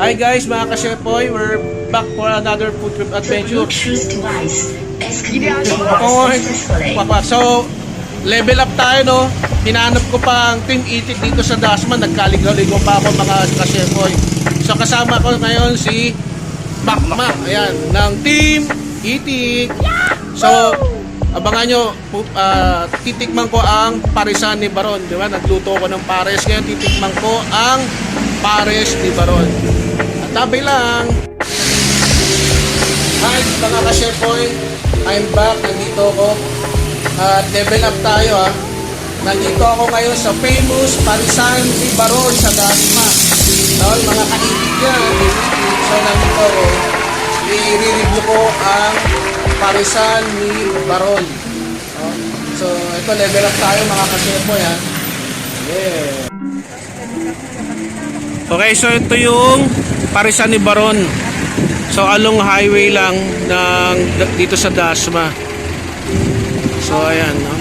Hi guys, mga ka-Shepoy, we're back for another food trip adventure. So, level up tayo, no? Hinanap ko pa ang Team Itik dito sa Dasma. Nagkaligaw-ligaw pa ako, mga ka-Shepoy. So, kasama ko ngayon si Bakma, ayan, ng Team Itik. So, abangan nyo, titikman ko ang parisan ni Baron, di ba? Nagluto ko ng pares, ngayon titikman ko ang pares ni Baron. At tabi lang. Hi, mga ka-Shepoy, I'm back, nandito ako. At level up tayo, ha. Nandito ako ngayon sa famous parisan ni Baron sa Dasma. No, mga kaibigan yan. So, nandito ako. I-review ko ang parisan ni Baron. So, ito, level up tayo, mga ka-Shepoy, ha. Yeah. Okay, so ito yung parisan ni Baron. So, along highway lang ng dito sa Dasma. So, ayan, no?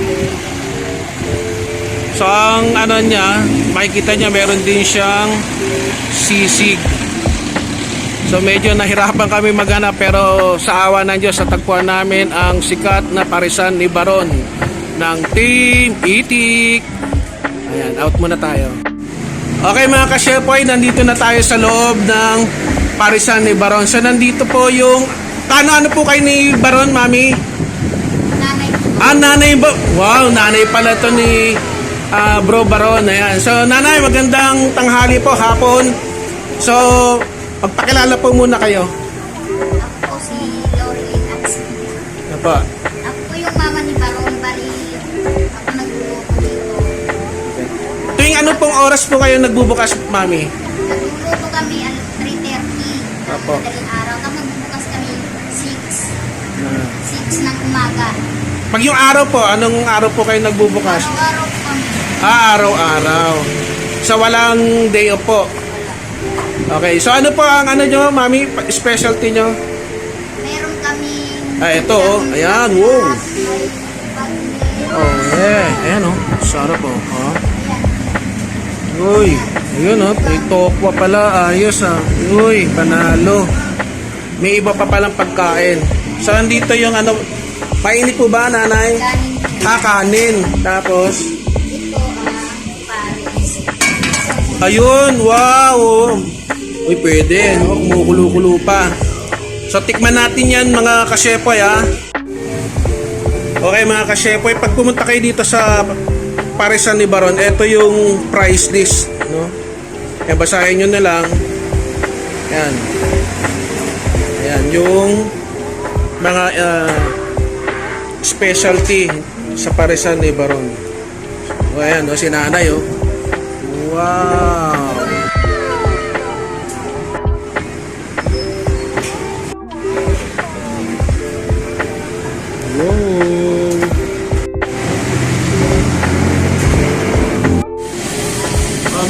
So, ang ano niya, makikita niya, meron din siyang sisig. So, medyo nahirapan kami maghanap, pero sa awa ng Diyos, sa tagpuan namin ang sikat na parisan ni Baron ng Team Itik. Ayan, out muna tayo. Okay, mga ka-Shepoy, nandito na tayo sa loob ng parisan ni Baron. So, nandito po yung... Ano po kayo ni Baron, Mami? Nanay. Ah, nanay ba? Wow, nanay pala to ni Bro Baron. Ayan. So, nanay, magandang tanghali po, hapon. So, magpakilala po muna kayo. Ako po si Loreline Atsi. Ano po? Ako po yung mama ni Baron. Bali, ako nagluluto dito. Tuwing ano pong oras po kayo nagbubukas, Mami? Nagluluto kami 3:30. Apo. Madaling araw. Tapos magbubukas kami 6 ng umaga. Pag yung araw po, anong araw po kayo nagbubukas? Araw-araw po kami. Araw-araw. So, walang day off po. Okay, so ano po ang ano nyo, Mami? Specialty nyo? Meron kami... Ito, oh. Ayan, wow. Oh, yeah. Ayan, oh. Sarap, oh. Oh. Uy, ayun, oh. May tokwa pala. Ayos, ah. Uy, panalo. May iba pa palang pagkain. So, andito yung ano... Mainit po ba, nanay? Kanin. Tapos? Ito, pares. Ayun, wow. Uy, pwede, no? Kumukulo-kulo pa. So, tikman natin yan, mga ka-Shepoy, ha? Okay, mga ka-Shepoy, pag pumunta kayo dito sa parisan ni Baron, ito yung price list, no? Kaya basahin nyo na lang. Yan. Yan, yung mga specialty sa parisan ni Baron. O, ayan, no? Si nanay, oh. Wow.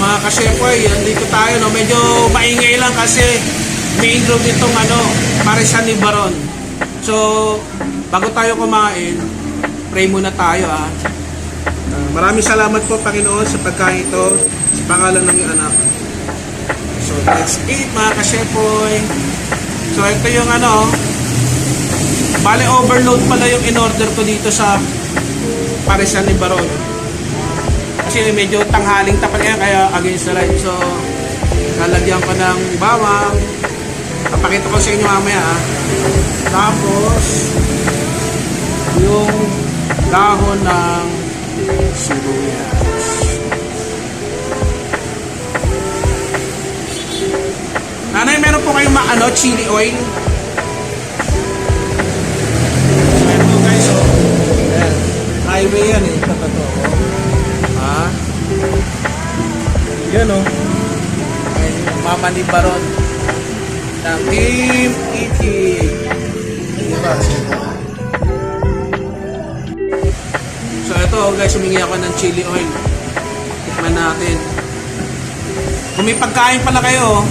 Mga ka-Shepoy, andito tayo, no? Medyo maingay lang kasi main road itong parisan ni Baron. So, bago tayo kumain, pray muna tayo, maraming salamat po, Panginoon, sa pagkain ito sa pangalan ng iyong anak. So, let's eat, mga ka-Shepoy. So, ito yung bale, overload pala yung in-order ko dito sa parisan ni Baron. Kasi medyo tanghaling tapat yan, kaya against the light. So, lalagyan ko ng bawang. Papakita ko sa inyo mamaya, Tapos, yung dahon ng sibuyas. Nanay, meron po kayong chili oil? Ito guys, ayan. Highway yan, Totoo. Yan, ay, mama ni Baron ng Team Itik. So ito guys, humingi ako ng chili oil. Tikman natin. Kung may pagkain pala kayo,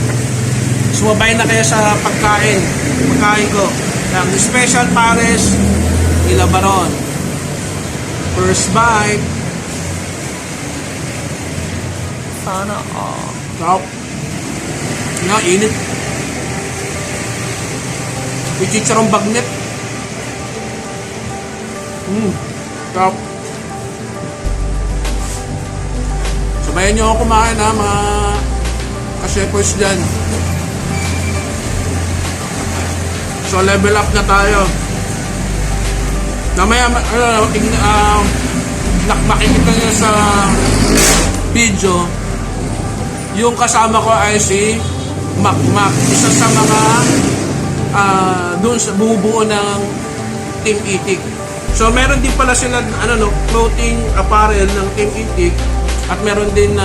sumabay na kayo sa pagkain ko ng special pares nila Baron. First bite. Sana all. Nga, init. Yung chicharong bagnet. Sarap. Sabayan nyo ako kumain ha, mga ka-shepherds dyan. So level up na tayo. Namaya, makikita nyo sa video, yung kasama ko ay si Macmac, isa sa mga doon sa bumubuo ng Team Itik. So meron din pala sila clothing apparel ng Team Itik at meron din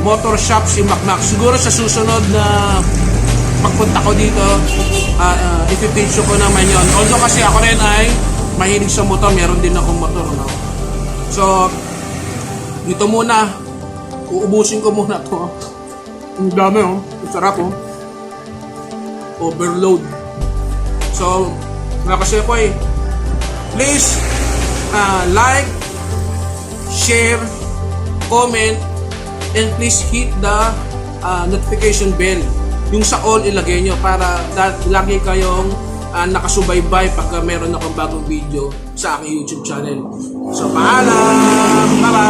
motor shop si Macmac. Siguro sa susunod na pagpunta ko dito, ipipicture ko naman yon. Although kasi ako rin ay mahilig sa motor, meron din akong motor, no? So dito muna, uubusin ko muna to. Ang dami, oh. Ang sarap, oh. Overload. So mga kasepoy, please like, share, comment, and please hit the notification bell. Yung sa all ilagay nyo para lagi kayong nakasubaybay pagka meron akong bagong video sa aking YouTube channel. So paalam! Bye-bye!